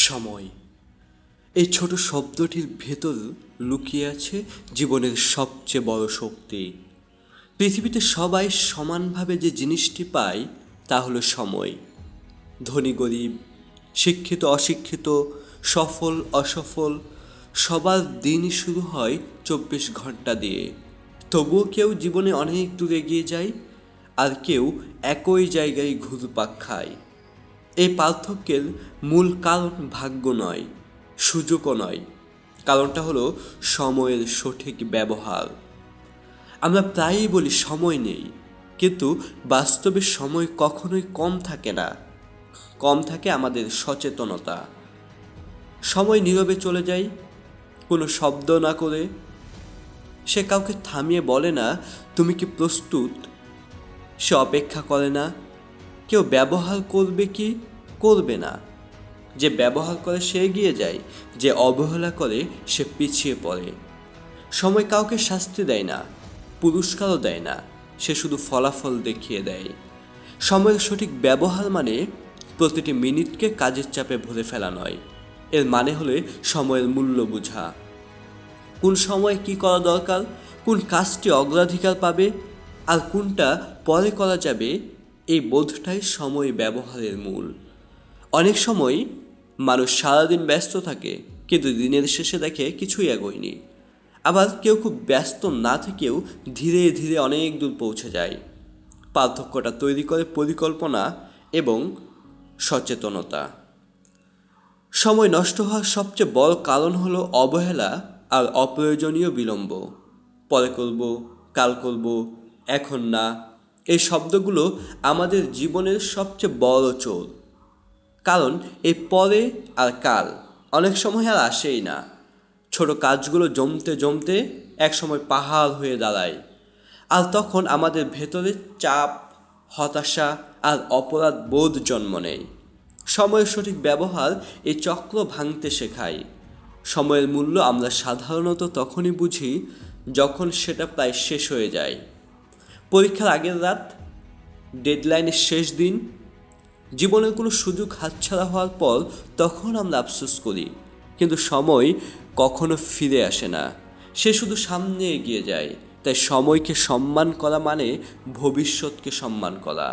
সময়, এই ছোট শব্দটির ভেতর লুকিয়ে আছে জীবনের সবচেয়ে বড় শক্তি। পৃথিবীতে সবাই সমানভাবে যে জিনিসটি পায় তা হলো সময়। ধনী গরিব, শিক্ষিত অশিক্ষিত, সফল অসফল, সবার দিনই শুরু হয় 24 ঘন্টা দিয়ে। তবুও কেউ জীবনে অনেক দূর এগিয়ে যায়, আর কেউ একই জায়গায় ঘুরপাক খায়। এই পার্থক্যের মূল কারণ ভাগ্য নয়, সুযোগও নয়। কারণটা হলো সময়ের সঠিক ব্যবহার। আমরা প্রায়ই বলি সময় নেই, কিন্তু বাস্তবে সময় কখনোই কম থাকে না। কম থাকে আমাদের সচেতনতা। সময় নীরবে চলে যায়, কোনো শব্দ না করে। সে কাউকে থামিয়ে বলে না তুমি কি প্রস্তুত। সে অপেক্ষা করে না কেউ ব্যবহার করবে কি করবে না। যে ব্যবহার করে সে এগিয়ে যায়, যে অবহেলা করে সে পিছিয়ে পড়ে। সময় কাউকে শাস্তি দেয় না, পুরস্কারও দেয় না, সে শুধু ফলাফল দেখিয়ে দেয়। সময়ের সঠিক ব্যবহার মানে প্রতিটি মিনিটকে কাজের চাপে ভরে ফেলা নয়। এর মানে হলে সময়ের মূল্য বোঝা। কোন সময়ে কি করা দরকার, কোন কাজটি অগ্রাধিকার পাবে, আর কোনটা পরে করা যাবে, এই বোধটাই সময় ব্যবহারের মূল। অনেক সময় মানুষ সারাদিন ব্যস্ত থাকে, কিন্তু দিনের শেষে দেখে কিছুই এগোয়নি। আবার কেউ খুব ব্যস্ত না থেকেও ধীরে ধীরে অনেক দূর পৌঁছে যায়। পার্থক্যটা তৈরি করে পরিকল্পনা এবং সচেতনতা। সময় নষ্ট হওয়ার সবচেয়ে বড় কারণ হলো অবহেলা আর অপ্রয়োজনীয় বিলম্ব। পরে করব, কাল করব, এখন না, এই শব্দগুলো আমাদের জীবনের সবচেয়ে বড় চোর। কারণ এই পরে আর কাল অনেক সময় আর আসেই না। ছোট কাজগুলো জমতে জমতে একসময় পাহাড় হয়ে দাঁড়ায়, আর তখন আমাদের ভেতরে চাপ, হতাশা আর অপরাধ বোধ জন্ম নেয়। সময়ের সঠিক ব্যবহার এই চক্র ভাঙতে শেখায়। সময়ের মূল্য আমরা সাধারণত তখনই বুঝি যখন সেটা প্রায় শেষ হয়ে যায়। পরীক্ষার আগের রাত, ডেডলাইনের শেষ দিন, জীবনের কোনো সুযোগ হাতছাড়া হওয়ার পর তখন আমরা আফসোস করি। কিন্তু সময় কখনো ফিরে আসে না, সে শুধু সামনে এগিয়ে যায়। তাই সময়কে সম্মান করা মানে ভবিষ্যৎকে সম্মান করা।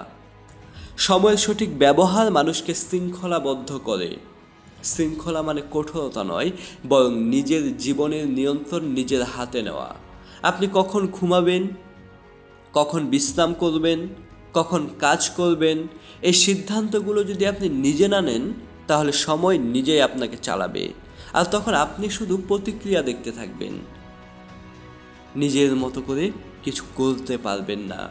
সময়ের সঠিক ব্যবহার মানুষকে শৃঙ্খলাবদ্ধ করে। শৃঙ্খলা মানে কঠোরতা নয়, বরং নিজের জীবনের নিয়ন্ত্রণ নিজের হাতে নেওয়া। আপনি কখন ঘুমাবেন, কখন বিশ্রাম করবেন, কখন কাজ করবেন, এই সিদ্ধান্তগুলো যদি আপনি নিজে না নেন, তাহলে সময় নিজেই আপনাকে চালাবে। আর তখন আপনি শুধু প্রতিক্রিয়া দেখতে থাকবেন, নিজের মতো করে কিছু করতে পারবেন না।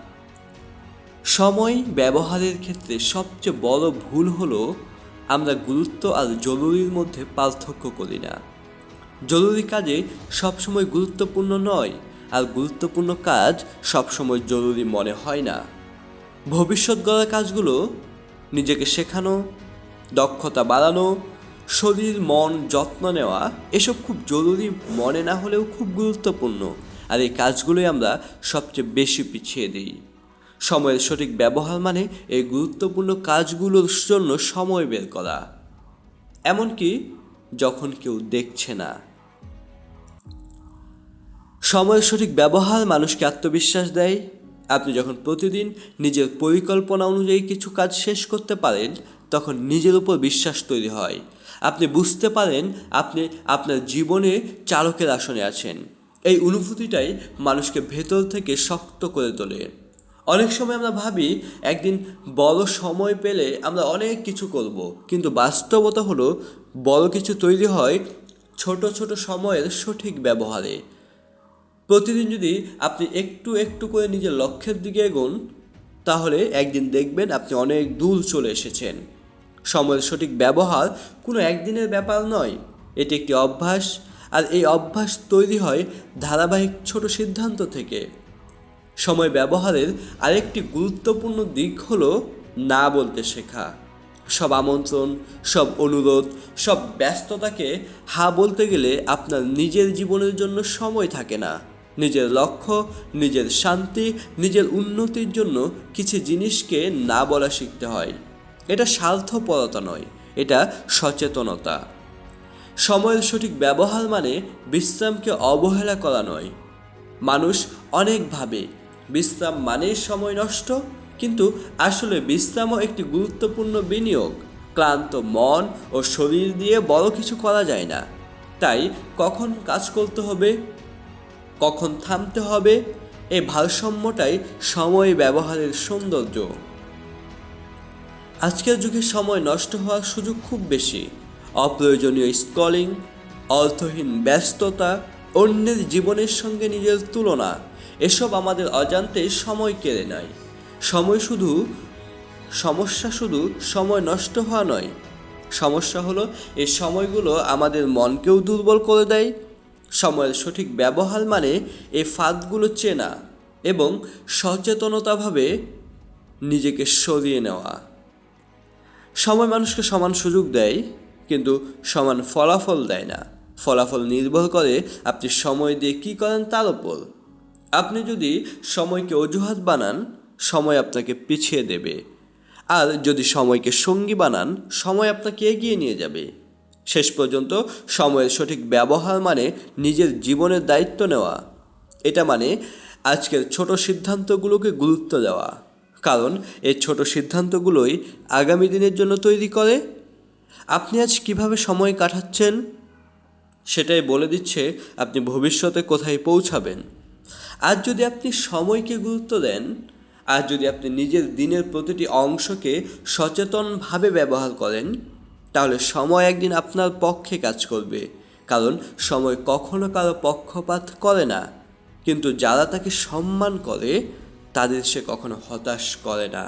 সময় ব্যবহারের ক্ষেত্রে সবচেয়ে বড় ভুল হলো আমরা গুরুত্ব আর জরুরির মধ্যে পার্থক্য করি না। জরুরি কাজে সবসময় গুরুত্বপূর্ণ নয়, আর গুরুত্বপূর্ণ কাজ সবসময় জরুরি মনে হয় না। ভবিষ্যৎ গড়ার কাজগুলো, নিজেকে শেখানো, দক্ষতা বাড়ানো, শরীর মন যত্ন নেওয়া, এসব খুব জরুরি মনে না হলেও খুব গুরুত্বপূর্ণ। আর এই কাজগুলোই আমরা সবচেয়ে বেশি পিছিয়ে দিই। সময়ের সঠিক ব্যবহার মানে এই গুরুত্বপূর্ণ কাজগুলোর জন্য সময় বের করা, এমনকি যখন কেউ দেখছে না। সময়ের সঠিক ব্যবহার মানুষকে আত্মবিশ্বাস দেয়। আপনি যখন প্রতিদিন নিজের পরিকল্পনা অনুযায়ী কিছু কাজ শেষ করতে পারেন, তখন নিজের উপর বিশ্বাস তৈরি হয়। আপনি বুঝতে পারেন আপনি আপনার জীবনে চালকের আসনে আছেন। এই অনুভূতিটাই মানুষকে ভেতর থেকে শক্ত করে তোলে। অনেক সময় আমরা ভাবি একদিন বড় সময় পেলে আমরা অনেক কিছু করব, কিন্তু বাস্তবতা হলো বড় কিছু তৈরি হয় ছোট ছোট সময়ের সঠিক ব্যবহারে। প্রতিদিন যদি আপনি একটু একটু করে নিজের লক্ষ্যের দিকে এগোন, তাহলে একদিন দেখবেন আপনি অনেক দূর চলে এসেছেন। সময়ের সঠিক ব্যবহার কোনো একদিনের ব্যাপার নয়, এটি একটি অভ্যাস। আর এই অভ্যাস তৈরি হয় ধারাবাহিক ছোট সিদ্ধান্ত থেকে। সময় ব্যবহারের আরেকটি গুরুত্বপূর্ণ দিক হলো না বলতে শেখা। সব আমন্ত্রণ, সব অনুরোধ, সব ব্যস্ততাকে হ্যাঁ বলতে গেলে আপনার নিজের জীবনের জন্য সময় থাকে না। নিজের লক্ষ্য, নিজের শান্তি, নিজের উন্নতির জন্য কিছু জিনিসকে না বলা শিখতে হয়। এটা স্বার্থপরতা নয়, এটা সচেতনতা। সময়ের সঠিক ব্যবহার মানে বিশ্রামকে অবহেলা করা নয়। মানুষ অনেক ভাবে বিশ্রাম মানেই সময় নষ্ট, কিন্তু আসলে বিশ্রামও একটি গুরুত্বপূর্ণ বিনিয়োগ। ক্লান্ত মন ও শরীর দিয়ে বড় কিছু করা যায় না। তাই কখন কাজ করতে হবে, কখন থামতে হবে, এই ভারসাম্যটাই সময় ব্যবহারের সৌন্দর্য। আজকের যুগে সময় নষ্ট হওয়ার সুযোগ খুব বেশি। অপ্রয়োজনীয় স্ক্রলিং, অর্থহীন ব্যস্ততা, অন্যের জীবনের সঙ্গে নিজের তুলনা, এসব আমাদের অজান্তেই সময় কেড়ে নেয়। সমস্যা শুধু সময় নষ্ট হওয়া নয়, সমস্যা হলো এই সময়গুলো আমাদের মনকেও দুর্বল করে দেয়। সময়ের সঠিক ব্যবহার মানে এই ফাঁদগুলো চেনা এবং সচেতনতাভাবে নিজেকে সরিয়ে নেওয়া। সময় মানুষকে সমান সুযোগ দেয়, কিন্তু সমান ফলাফল দেয় না। ফলাফল নির্ভর করে আপনি সময় দিয়ে কী করেন তার উপর। আপনি যদি সময়কে অজুহাত বানান, সময় আপনাকে পিছিয়ে দেবে। আর যদি সময়কে সঙ্গী বানান, সময় আপনাকে এগিয়ে নিয়ে যাবে। শেষ পর্যন্ত সময়ের সঠিক ব্যবহার মানে নিজের জীবনের দায়িত্ব নেওয়া। এটা মানে আজকের ছোট সিদ্ধান্তগুলোকে গুরুত্ব দেওয়া, কারণ এই ছোট সিদ্ধান্তগুলোই আগামী দিনের জন্য তৈরি করে। আপনি আজ কিভাবে সময় কাটাচ্ছেন, সেটাই বলে দিচ্ছে আপনি ভবিষ্যতে কোথায় পৌঁছাবেন। আজ যদি আপনি সময়কে গুরুত্ব দেন, আর যদি আপনি নিজের দিনের প্রতিটি অংশকে সচেতনভাবে ব্যবহার করেন, তাহলে সময় একদিন আপনার পক্ষে কাজ করবে। কারণ সময় কখনো কারো পক্ষপাত করে না, কিন্তু যারা তাকে সম্মান করে তাদের সে কখনো হতাশ করে না।